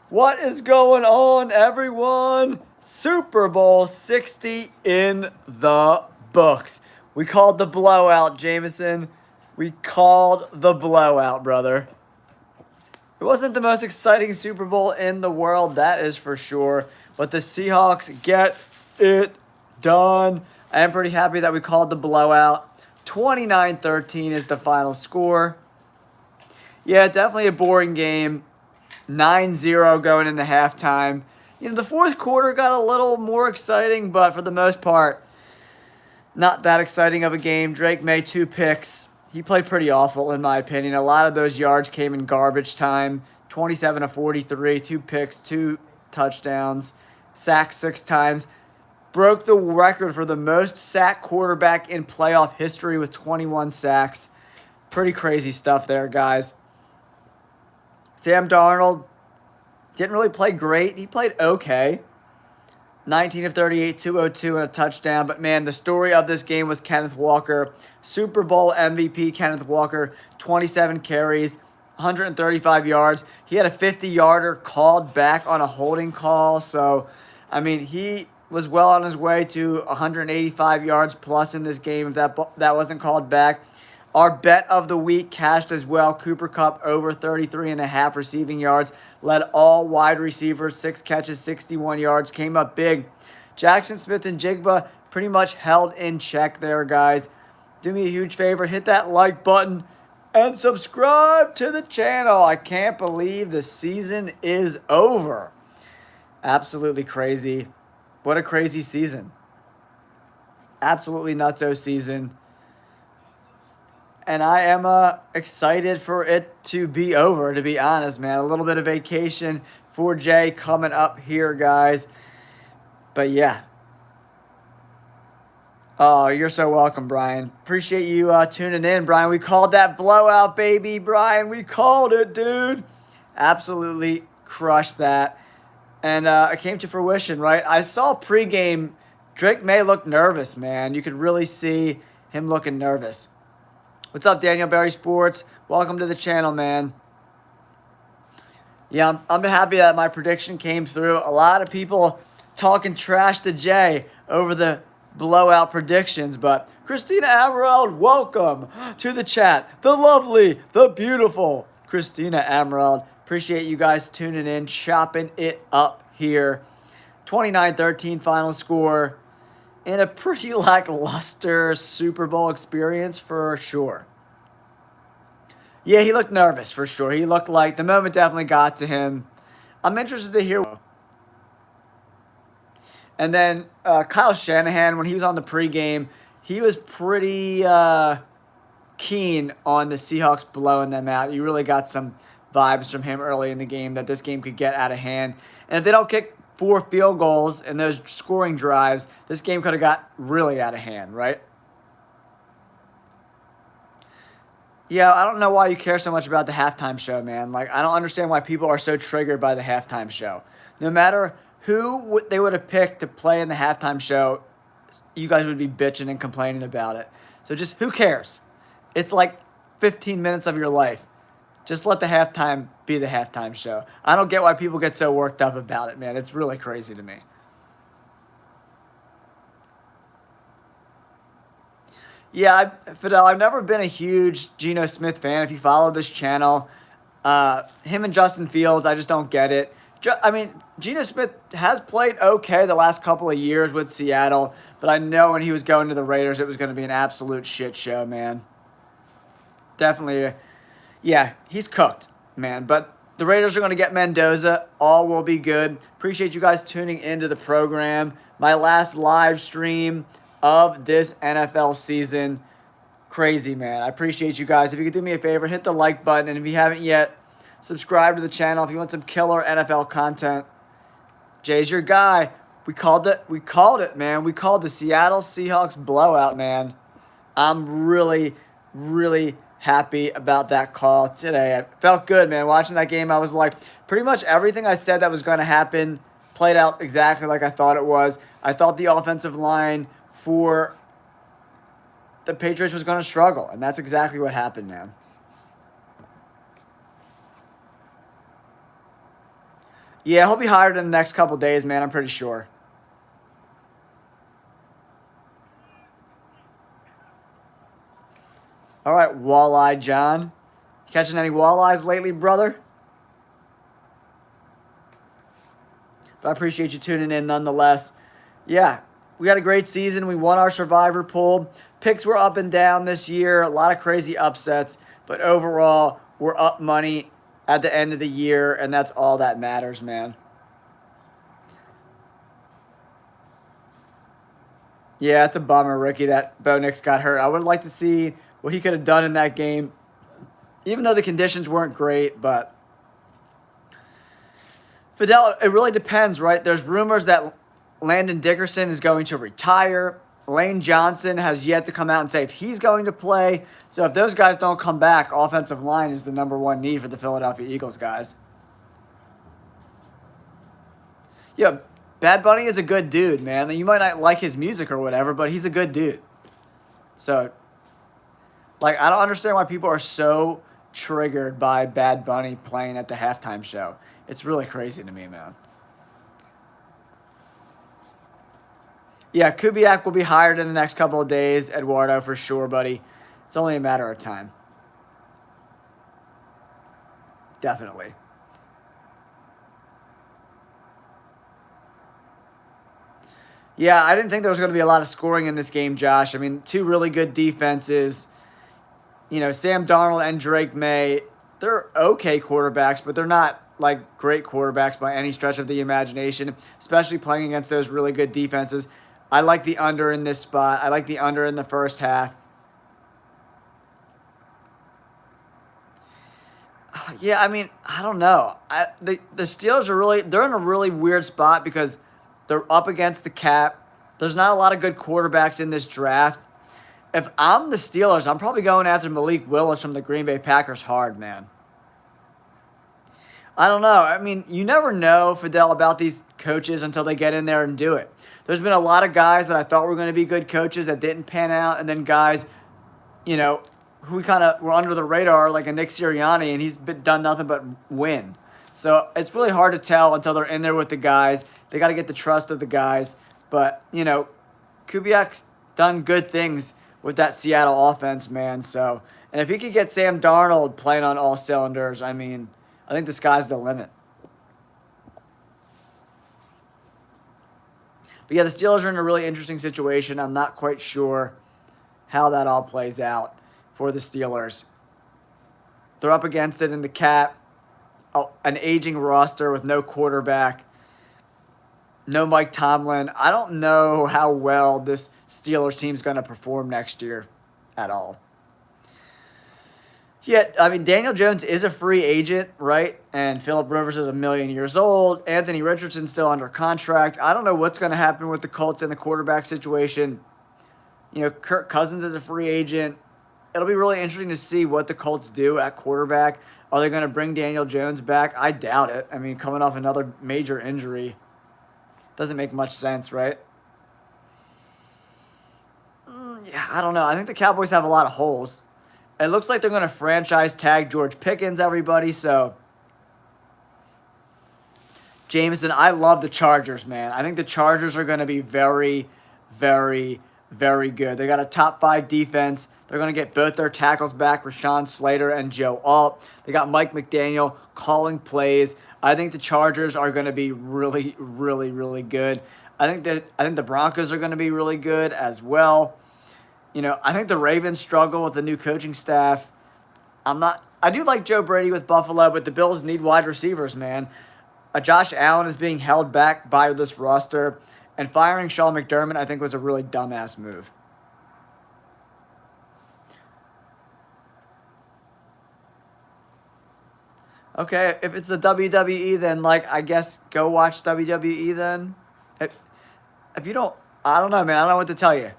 What is going on, everyone? Super Bowl 60 in the books. We called the blowout, Jameson. We called the blowout, brother. It wasn't the most exciting Super Bowl in the world, that is for sure. But the Seahawks get it done. I am pretty happy that we called the blowout. 29-13 is the final score. Yeah, definitely a boring game. 9-0 going into halftime. You know, the fourth quarter got a little more exciting, but for the most part, not that exciting of a game. Drake made 2 picks. He played pretty awful, in my opinion. A lot of those yards came in garbage time. 27 of 43, 2 picks, 2 touchdowns, sacked 6 times. Broke the record for the most sacked quarterback in playoff history with 21 sacks. Pretty crazy stuff there, guys. Sam Darnold didn't really play great. He played okay. 19 of 38, 202, and a touchdown. But, man, the story of this game was Kenneth Walker. Super Bowl MVP Kenneth Walker, 27 carries, 135 yards. He had a 50-yarder called back on a holding call. So, I mean, he was well on his way to 185 yards plus in this game if that wasn't called back. Our bet of the week cashed as well. Cooper Kupp over 33.5 receiving yards. Led all wide receivers, 6 catches, 61 yards. Came up big. Jackson Smith and Jigba pretty much held in check there, guys. Do me a huge favor. Hit that like button and subscribe to the channel. I can't believe the season is over. Absolutely crazy. What a crazy season. Absolutely nutso season. And I am excited for it to be over, to be honest, man. A little bit of vacation for Jay coming up here, guys. But, yeah. Oh, you're so welcome, Brian. Appreciate you tuning in, Brian. We called that blowout, baby, Brian. We called it, dude. Absolutely crushed that. And it came to fruition, right? I saw pregame, Drake May looked nervous, man. You could really see him looking nervous. What's up, Daniel Berry Sports? Welcome to the channel, man. Yeah, I'm happy that my prediction came through. A lot of people talking trash to Jay over the blowout predictions, but Christina Emerald, welcome to the chat. The lovely, the beautiful Christina Emerald. Appreciate you guys tuning in, chopping it up here. 29-13 final score. And a pretty lackluster Super Bowl experience for sure. Yeah, he looked nervous for sure. He looked like the moment definitely got to him. I'm interested to hear. And then Kyle Shanahan, when he was on the pregame, he was pretty keen on the Seahawks blowing them out. You really got some vibes from him early in the game that this game could get out of hand. And if they don't kick 4 field goals in those scoring drives, this game could have got really out of hand, right? Yeah, I don't know why you care so much about the halftime show, man. Like, I don't understand why people are so triggered by the halftime show. No matter who they would have picked to play in the halftime show, you guys would be bitching and complaining about it. So just, who cares? It's like 15 minutes of your life. Just let the halftime be the halftime show. I don't get why people get so worked up about it, man. It's really crazy to me. Yeah, Fidel, I've never been a huge Geno Smith fan. If you follow this channel, him and Justin Fields, I just don't get it. I mean, Geno Smith has played okay the last couple of years with Seattle, but I know when he was going to the Raiders, it was going to be an absolute shit show, man. Definitely. Yeah, he's cooked, man. But the Raiders are going to get Mendoza. All will be good. Appreciate you guys tuning into the program. My last live stream of this NFL season. Crazy, man. I appreciate you guys. If you could do me a favor, hit the like button. And if you haven't yet, subscribe to the channel if you want some killer NFL content. Jay's your guy. We called it. We called it, man. We called the Seattle Seahawks blowout, man. I'm really, really happy about that call today. I felt good, man. Watching that game, I was like, pretty much everything I said that was going to happen played out exactly like I thought it was. I thought the offensive line for the Patriots was going to struggle, and that's exactly what happened, man. Yeah, he'll be hired in the next couple days, man. I'm pretty sure. All right, Walleye John. Catching any walleyes lately, brother? But I appreciate you tuning in nonetheless. Yeah, we had a great season. We won our Survivor pool. Picks were up and down this year. A lot of crazy upsets. But overall, we're up money at the end of the year, and that's all that matters, man. Yeah, it's a bummer, Ricky, that Bo Nix got hurt. I would like to see what he could have done in that game, even though the conditions weren't great. But Fidel, it really depends, right? There's rumors that Landon Dickerson is going to retire. Lane Johnson has yet to come out and say if he's going to play. So if those guys don't come back, offensive line is the number one need for the Philadelphia Eagles, guys. Yeah, Bad Bunny is a good dude, man. You might not like his music or whatever, but he's a good dude. So, like, I don't understand why people are so triggered by Bad Bunny playing at the halftime show. It's really crazy to me, man. Yeah, Kubiak will be hired in the next couple of days, Eduardo, for sure, buddy. It's only a matter of time. Definitely. Yeah, I didn't think there was going to be a lot of scoring in this game, Josh. I mean, two really good defenses. You know, Sam Darnold and Drake May, they're okay quarterbacks, but they're not like great quarterbacks by any stretch of the imagination, especially playing against those really good defenses. I like the under in this spot. I like the under in the first half. Yeah, I mean, I don't know. The Steelers are they're in a really weird spot because they're up against the cap. There's not a lot of good quarterbacks in this draft. If I'm the Steelers, I'm probably going after Malik Willis from the Green Bay Packers hard, man. I don't know. I mean, you never know, Fidel, about these coaches until they get in there and do it. There's been a lot of guys that I thought were going to be good coaches that didn't pan out, and then guys, you know, who kind of were under the radar, like a Nick Sirianni, and he's done nothing but win. So it's really hard to tell until they're in there with the guys. They got to get the trust of the guys. But, you know, Kubiak's done good things with that Seattle offense, man. So, and if he could get Sam Darnold playing on all cylinders, I mean, I think the sky's the limit. But yeah, the Steelers are in a really interesting situation. I'm not quite sure how that all plays out for the Steelers. They're up against it in the cap, an aging roster with no quarterback, no Mike Tomlin. I don't know how well this Steelers team's going to perform next year at all. Yeah, I mean, Daniel Jones is a free agent, right? And Phillip Rivers is 1,000,000 years old. Anthony Richardson's still under contract. I don't know what's going to happen with the Colts and the quarterback situation. You know, Kirk Cousins is a free agent. It'll be really interesting to see what the Colts do at quarterback. Are they going to bring Daniel Jones back? I doubt it. I mean, coming off another major injury doesn't make much sense, right? Yeah, I don't know. I think the Cowboys have a lot of holes. It looks like they're going to franchise tag George Pickens, everybody. So, Jameson, I love the Chargers, man. I think the Chargers are going to be very, very, very good. They got a top 5 defense. They're going to get both their tackles back, Rashawn Slater and Joe Alt. They got Mike McDaniel calling plays. I think the Chargers are going to be really, really, really good. I think the Broncos are going to be really good as well. You know, I think the Ravens struggle with the new coaching staff. I do like Joe Brady with Buffalo, but the Bills need wide receivers, man. Josh Allen is being held back by this roster, and firing Sean McDermott, I think, was a really dumbass move. Okay, if it's the WWE, then, like, I guess go watch WWE then. If you don't, I don't know, man. I don't know what to tell you.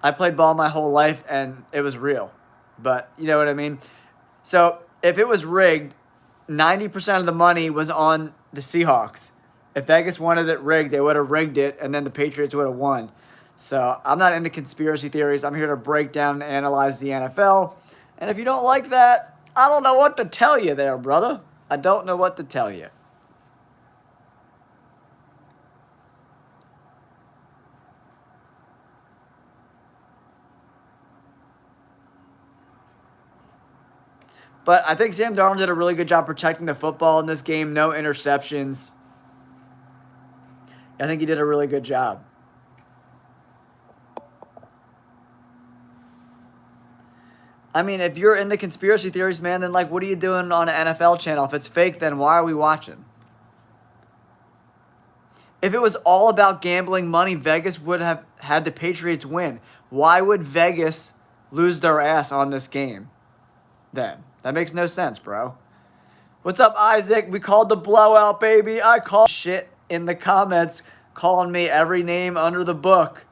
I played ball my whole life, and it was real. But you know what I mean? So if it was rigged, 90% of the money was on the Seahawks. If Vegas wanted it rigged, they would have rigged it, and then the Patriots would have won. So I'm not into conspiracy theories. I'm here to break down and analyze the NFL. And if you don't like that, I don't know what to tell you there, brother. I don't know what to tell you. But I think Sam Darnold did a really good job protecting the football in this game. No interceptions. I think he did a really good job. I mean, if you're into conspiracy theories, man, then, like, what are you doing on an NFL channel? If it's fake, then why are we watching? If it was all about gambling money, Vegas would have had the Patriots win. Why would Vegas lose their ass on this game then? That makes no sense, bro. What's up, Isaac? We called the blowout, baby. I called shit in the comments, calling me every name under the book.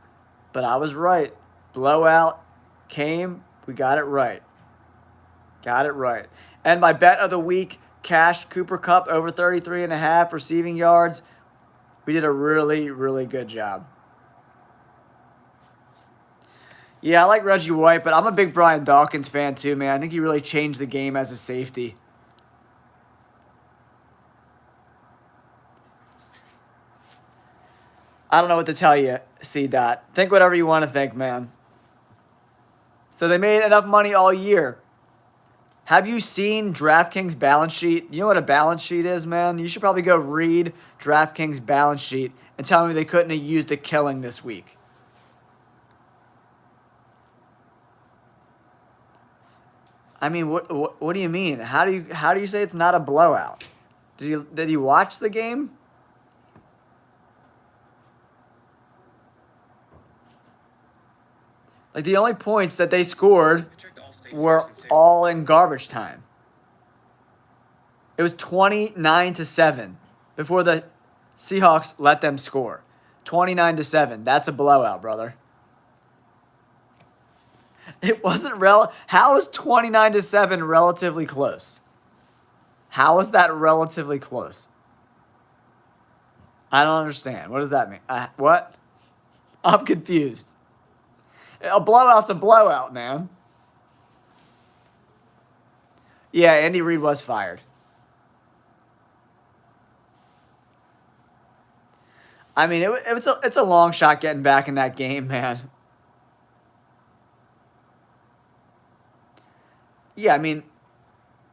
But I was right. Blowout came. We got it right. Got it right. And my bet of the week, cashed Cooper Kupp over 33.5 receiving yards. We did a really, really good job. Yeah, I like Reggie White, but I'm a big Brian Dawkins fan too, man. I think he really changed the game as a safety. I don't know what to tell you, C-Dot. Think whatever you want to think, man. So they made enough money all year. Have you seen DraftKings balance sheet? You know what a balance sheet is, man? You should probably go read DraftKings balance sheet and tell me they couldn't have used a killing this week. I mean, what do you mean? How do you say it's not a blowout? Did you watch the game? Like, the only points that they scored were all in garbage time. It was 29-7 before the Seahawks let them score. 29-7. That's a blowout, brother. It wasn't How is 29-7 relatively close? How is that relatively close? I don't understand. What does that mean? What? I'm confused. A blowout's a blowout, man. Yeah, Andy Reid was fired. I mean, it's a long shot getting back in that game, man. Yeah, I mean,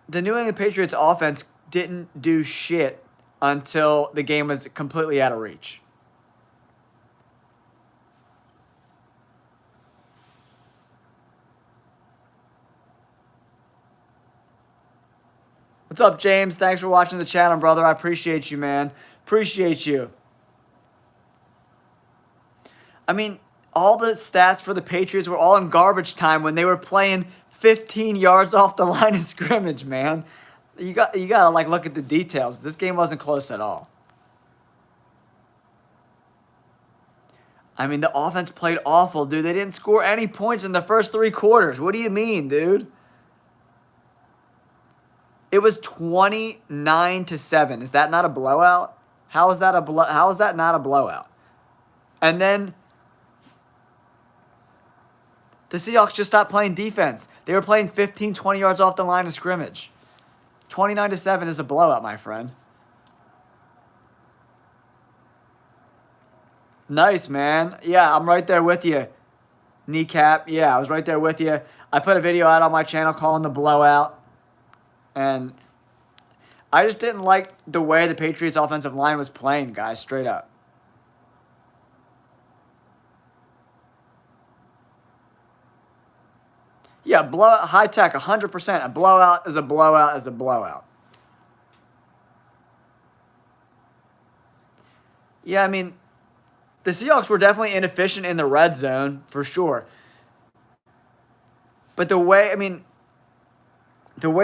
the New England Patriots offense didn't do shit until the game was completely out of reach. What's up, James? Thanks for watching the channel, brother. I appreciate you, man. Appreciate you. I mean, all the stats for the Patriots were all in garbage time when they were playing 15 yards off the line of scrimmage, man. You gotta like look at the details. This game wasn't close at all. I mean, the offense played awful, dude. They didn't score any points in the first 3 quarters. What do you mean, dude? It was 29-7. Is that not a blowout? How is that not a blowout? And then the Seahawks just stopped playing defense. They were playing 15, 20 yards off the line of scrimmage. 29-7 is a blowout, my friend. Nice, man. Yeah, I'm right there with you. Kneecap. Yeah, I was right there with you. I put a video out on my channel calling the blowout. And I just didn't like the way the Patriots offensive line was playing, guys, straight up. Yeah, blowout, high tech, 100%. A blowout is a blowout is a blowout. Yeah, I mean, the Seahawks were definitely inefficient in the red zone, for sure. But the way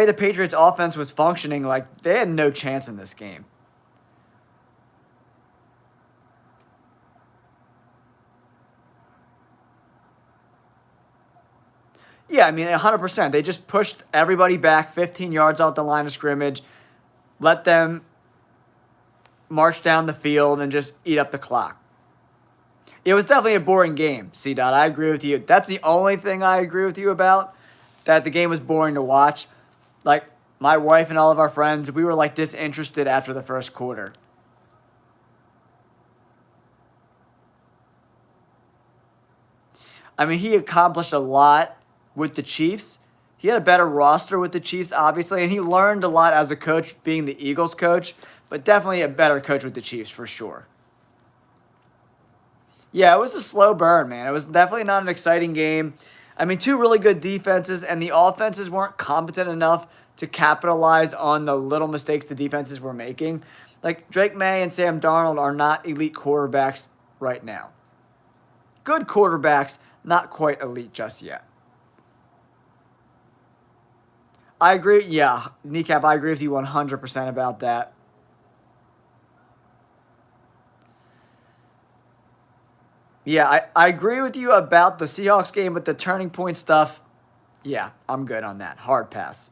the Patriots offense was functioning, like, they had no chance in this game. Yeah, I mean, 100%. They just pushed everybody back 15 yards out the line of scrimmage, let them march down the field, and just eat up the clock. It was definitely a boring game, C-Dot. I agree with you. That's the only thing I agree with you about, that the game was boring to watch. Like, my wife and all of our friends, we were, like, disinterested after the first quarter. I mean, he accomplished a lot with the Chiefs. He had a better roster with the Chiefs, obviously, and he learned a lot as a coach being the Eagles coach, but definitely a better coach with the Chiefs for sure. Yeah, it was a slow burn, man. It was definitely not an exciting game. I mean, two really good defenses, and the offenses weren't competent enough to capitalize on the little mistakes the defenses were making. Like, Drake May and Sam Darnold are not elite quarterbacks right now. Good quarterbacks, not quite elite just yet. I agree. Yeah, Kneecap, I agree with you 100% about that. Yeah, I agree with you about the Seahawks game, but the turning point stuff, yeah, I'm good on that. Hard pass.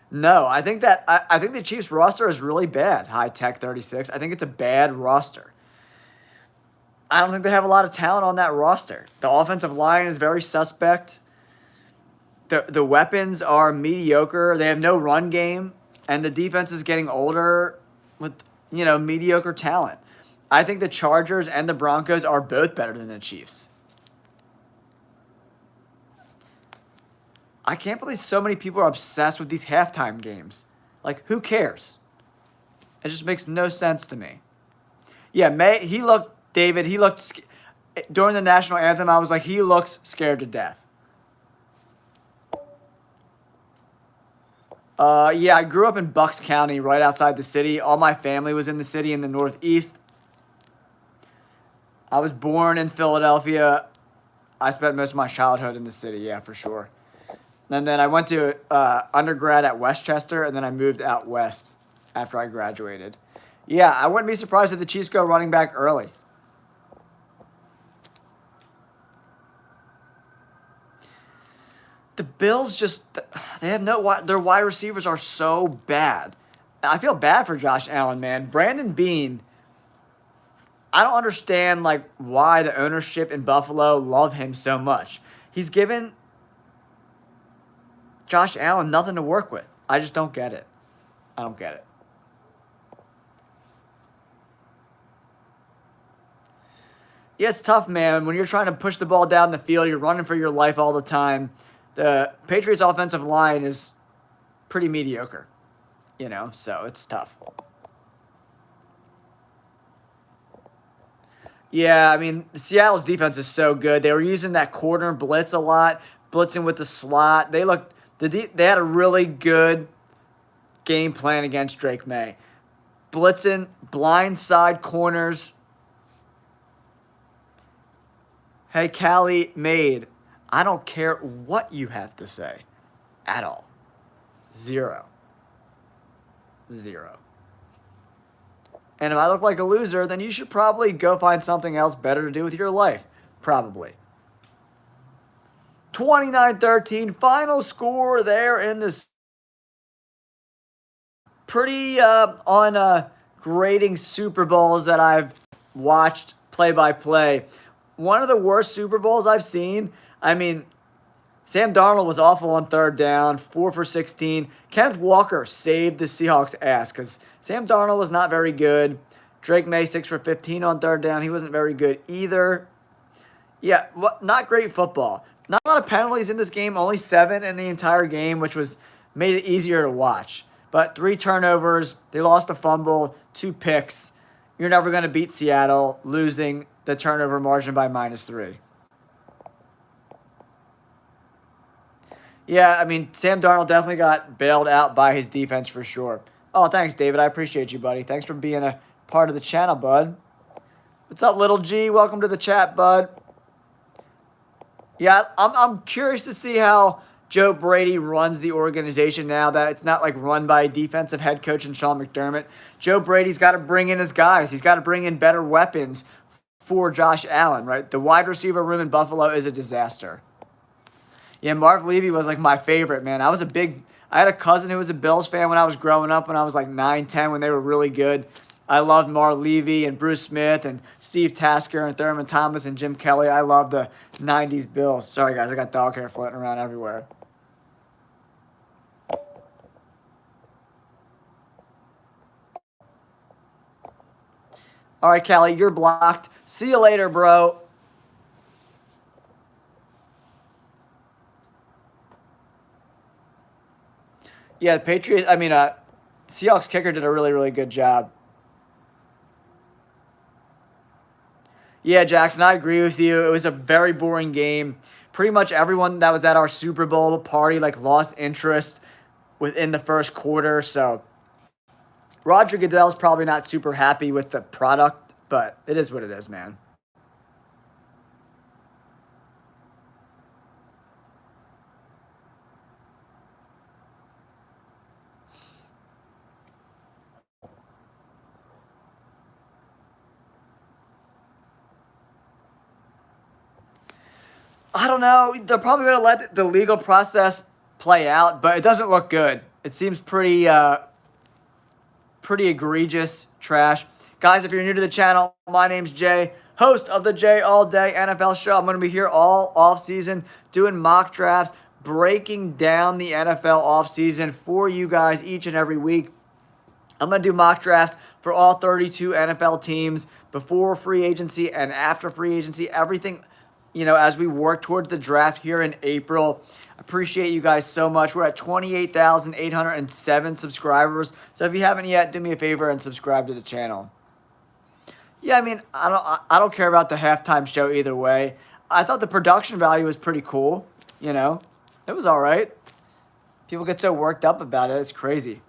No, I think the Chiefs roster is really bad. High Tech 36. I think it's a bad roster. I don't think they have a lot of talent on that roster. The offensive line is very suspect. The weapons are mediocre. They have no run game, and the defense is getting older with, mediocre talent. I think the Chargers and the Broncos are both better than the Chiefs. I can't believe so many people are obsessed with these halftime games. Like, who cares? It just makes no sense to me. Yeah, David, during the national anthem, I was like, he looks scared to death. Yeah, I grew up in Bucks County, right outside the city. All my family was in the city in the Northeast. I was born in Philadelphia. I spent most of my childhood in the city, yeah, for sure. And then I went to undergrad at Westchester, and then I moved out west after I graduated. Yeah, I wouldn't be surprised if the Chiefs go running back early. The Bills they have their wide receivers are so bad. I feel bad for Josh Allen, man. Brandon Beane, I don't understand why the ownership in Buffalo love him so much. He's given Josh Allen nothing to work with. I just don't get it. I don't get it. Yeah, it's tough, man. When you're trying to push the ball down the field, you're running for your life all the time. The Patriots' offensive line is pretty mediocre, so it's tough. Yeah, I mean, Seattle's defense is so good. They were using that corner blitz a lot, blitzing with the slot. They had a really good game plan against Drake May. Blitzing, blindside corners. Hey, Callie Made, I don't care what you have to say at all. Zero. And if I look like a loser, then you should probably go find something else better to do with your life. Probably. 29-13, final score there in this pretty on grading Super Bowls that I've watched play-by-play. One of the worst Super Bowls I've seen. I mean, Sam Darnold was awful on third down, 4 for 16. Kenneth Walker saved the Seahawks' ass because Sam Darnold was not very good. Drake May, 6 for 15 on third down. He wasn't very good either. Yeah, not great football. Not a lot of penalties in this game, only 7 in the entire game, which made it easier to watch. But 3 turnovers, they lost a fumble, 2 picks. You're never going to beat Seattle, losing the turnover margin by -3. Yeah, I mean, Sam Darnold definitely got bailed out by his defense for sure. Oh, thanks, David. I appreciate you, buddy. Thanks for being a part of the channel, bud. What's up, Little G? Welcome to the chat, bud. Yeah, I'm curious to see how Joe Brady runs the organization now that it's not run by a defensive head coach and Sean McDermott. Joe Brady's got to bring in his guys. He's got to bring in better weapons for Josh Allen, right? The wide receiver room in Buffalo is a disaster. Yeah, Marv Levy was my favorite, man. I had a cousin who was a Bills fan when I was growing up when I was 9, 10 when they were really good. I loved Marv Levy and Bruce Smith and Steve Tasker and Thurman Thomas and Jim Kelly. I love the 90s Bills. Sorry, guys. I got dog hair floating around everywhere. All right, Callie, you're blocked. See you later, bro. Yeah, the Patriots. I mean, Seahawks kicker did a really, really good job. Yeah, Jackson, I agree with you. It was a very boring game. Pretty much everyone that was at our Super Bowl party like lost interest within the first quarter. So Roger Goodell's probably not super happy with the product, but it is what it is, man. I don't know. They're probably going to let the legal process play out, but it doesn't look good. It seems pretty egregious trash. Guys, if you're new to the channel, my name's Jay, host of the Jay All Day NFL Show. I'm going to be here all offseason doing mock drafts, breaking down the NFL offseason for you guys each and every week. I'm going to do mock drafts for all 32 NFL teams before free agency and after free agency. Everything, as we work towards the draft here in April. Appreciate you guys so much. We're at 28,807 subscribers. So if you haven't yet, do me a favor and subscribe to the channel. Yeah, I mean, I don't care about the halftime show either way. I thought the production value was pretty cool. It was all right. People get so worked up about it. It's crazy.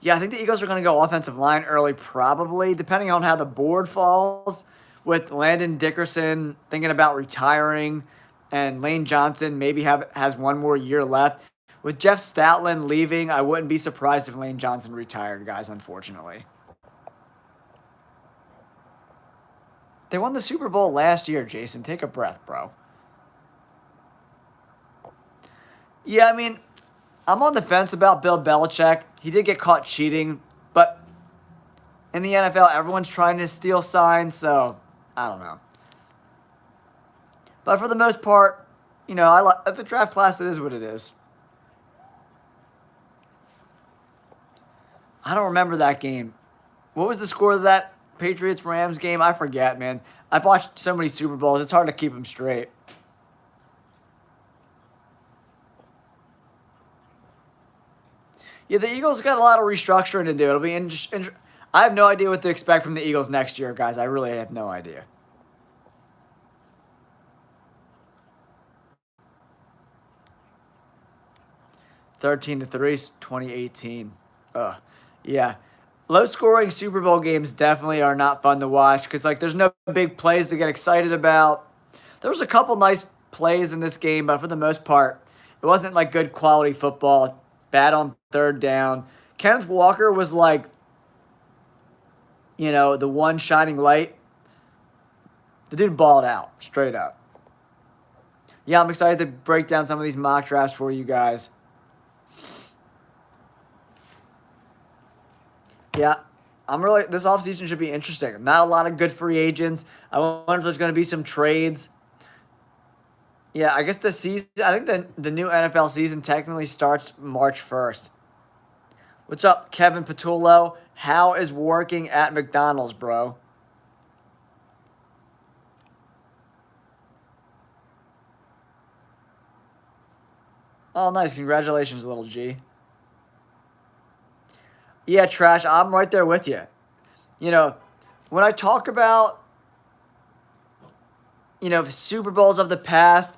Yeah, I think the Eagles are going to go offensive line early, probably, depending on how the board falls. With Landon Dickerson thinking about retiring, and Lane Johnson maybe has one more year left. With Jeff Stoutland leaving, I wouldn't be surprised if Lane Johnson retired, guys, unfortunately. They won the Super Bowl last year, Jason. Take a breath, bro. Yeah, I mean, I'm on the fence about Bill Belichick. He did get caught cheating, but in the NFL, everyone's trying to steal signs, so I don't know. But for the most part, the draft class, it is what it is. I don't remember that game. What was the score of that Patriots-Rams game? I forget, man. I've watched so many Super Bowls, it's hard to keep them straight. Yeah, the Eagles got a lot of restructuring to do. It'll be interesting. I have no idea what to expect from the Eagles next year, guys. I really have no idea. (13-3), 2018. Ugh. Yeah. Low-scoring Super Bowl games definitely are not fun to watch because, there's no big plays to get excited about. There was a couple nice plays in this game, but for the most part, it wasn't, good quality football. Bad on third down. Kenneth Walker was the one shining light. The dude balled out, straight up. Yeah, I'm excited to break down some of these mock drafts for you guys. Yeah, this offseason should be interesting. Not a lot of good free agents. I wonder if there's going to be some trades. Yeah, I guess the season, I think the new NFL season technically starts March 1st. What's up, Kevin Patullo? How is working at McDonald's, bro? Oh, nice. Congratulations, little G. Yeah, Trash, I'm right there with you. When I talk about, Super Bowls of the past,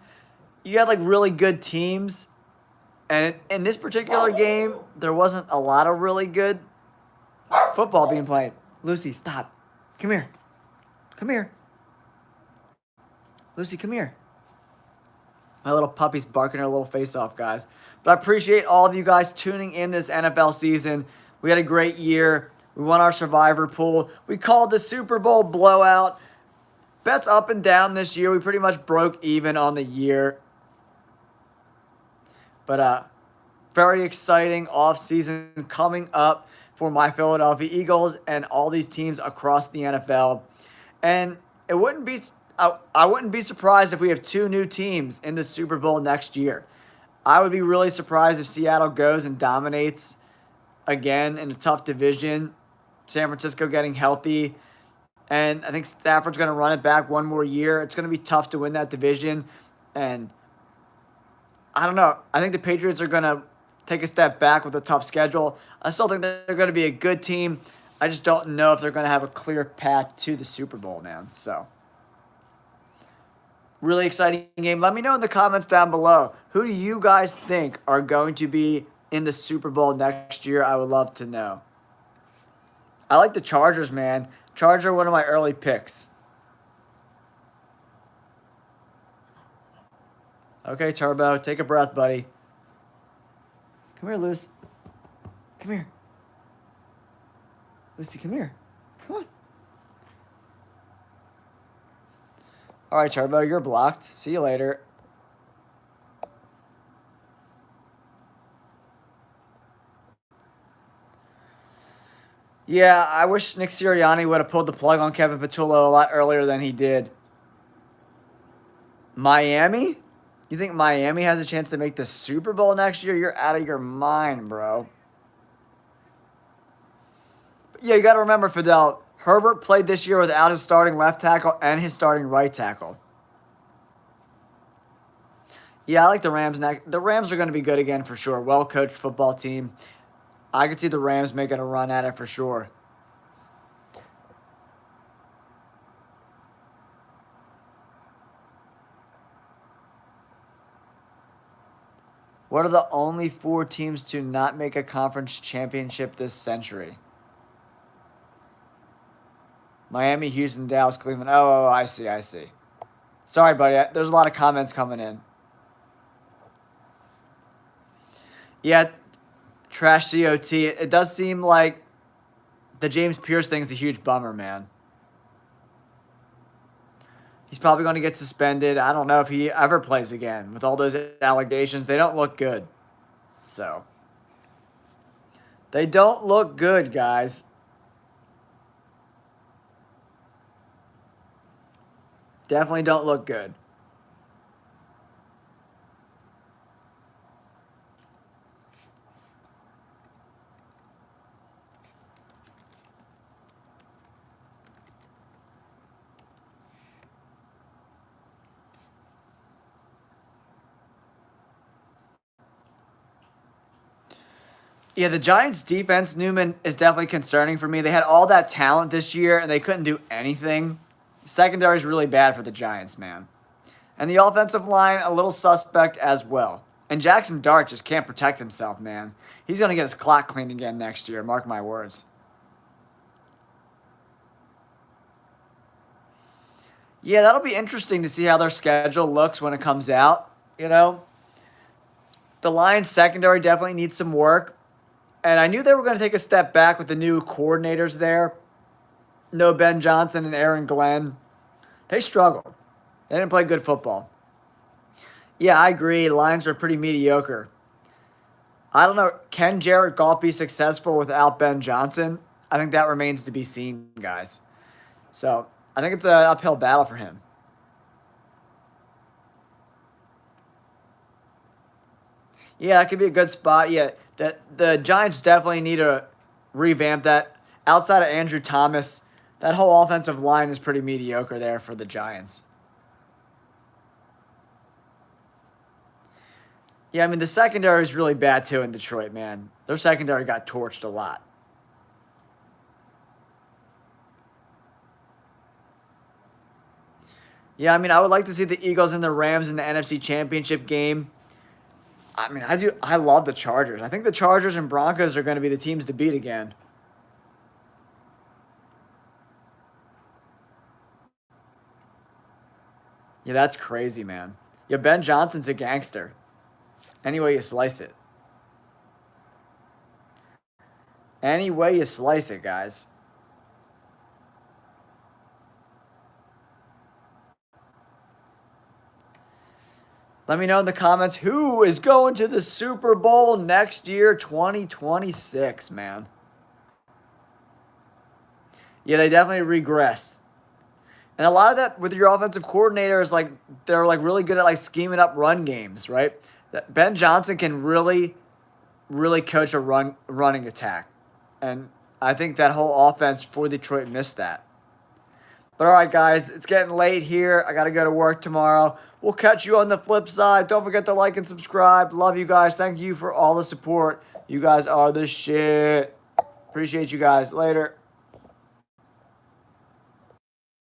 you had really good teams, and in this particular game, there wasn't a lot of really good football being played. Lucy, stop. Come here. Come here. Lucy, come here. My little puppy's barking her little face off, guys. But I appreciate all of you guys tuning in this NFL season. We had a great year. We won our survivor pool. We called the Super Bowl blowout. Bets up and down this year. We pretty much broke even on the year. But very exciting offseason coming up for my Philadelphia Eagles and all these teams across the NFL. And I wouldn't be surprised if we have two new teams in the Super Bowl next year. I would be really surprised if Seattle goes and dominates again in a tough division. San Francisco getting healthy. And I think Stafford's going to run it back one more year. It's going to be tough to win that division. And I don't know. I think the Patriots are going to take a step back with a tough schedule. I still think they're going to be a good team. I just don't know if they're going to have a clear path to the Super Bowl, man. So, really exciting game. Let me know in the comments down below. Who do you guys think are going to be in the Super Bowl next year? I would love to know. I like the Chargers, man. Chargers are one of my early picks. Okay, Turbo, take a breath, buddy. Come here, Luce. Come here. Lucy, come here. Come on. All right, Turbo, you're blocked. See you later. Yeah, I wish Nick Sirianni would have pulled the plug on Kevin Patullo a lot earlier than he did. Miami? You think Miami has a chance to make the Super Bowl next year? You're out of your mind, bro. Yeah, you got to remember, Fidel, Herbert played this year without his starting left tackle and his starting right tackle. Yeah, I like the Rams next. The Rams are going to be good again for sure. Well-coached football team. I could see the Rams making a run at it for sure. What are the only 4 teams to not make a conference championship this century? Miami, Houston, Dallas, Cleveland. Oh, I see. Sorry, buddy. There's a lot of comments coming in. Yeah, trash COT. It does seem like the James Pierce thing is a huge bummer, man. He's probably going to get suspended. I don't know if he ever plays again. With all those allegations, they don't look good. So, they don't look good, guys. Definitely don't look good. Yeah, the Giants' defense, Newman, is definitely concerning for me. They had all that talent this year, and they couldn't do anything. Secondary is really bad for the Giants, man. And the offensive line, a little suspect as well. And Jackson Dart just can't protect himself, man. He's going to get his clock cleaned again next year, mark my words. Yeah, that'll be interesting to see how their schedule looks when it comes out, you know. The Lions' secondary definitely needs some work. And I knew they were going to take a step back with the new coordinators there. No Ben Johnson and Aaron Glenn. They struggled. They didn't play good football. Yeah, I agree. Lions are pretty mediocre. I don't know. Can Jared Goff be successful without Ben Johnson? I think that remains to be seen, guys. So, I think it's an uphill battle for him. Yeah, that could be a good spot. Yeah, the Giants definitely need to revamp that. Outside of Andrew Thomas, that whole offensive line is pretty mediocre there for the Giants. Yeah, I mean, the secondary is really bad, too, in Detroit, man. Their secondary got torched a lot. Yeah, I mean, I would like to see the Eagles and the Rams in the NFC Championship game. I mean, I love the Chargers. I think the Chargers and Broncos are going to be the teams to beat again. Yeah, that's crazy, man. Yeah, Ben Johnson's a gangster. Any way you slice it. Any way you slice it, guys. Let me know in the comments who is going to the Super Bowl next year, 2026, man. Yeah, they definitely regressed. And a lot of that with your offensive coordinator is like they're like really good at like scheming up run games, right? Ben Johnson can really, really coach a running attack. And I think that whole offense for Detroit missed that. But all right, guys, it's getting late here. I got to go to work tomorrow. We'll catch you on the flip side. Don't forget to like and subscribe. Love you guys. Thank you for all the support. You guys are the shit. Appreciate you guys. Later.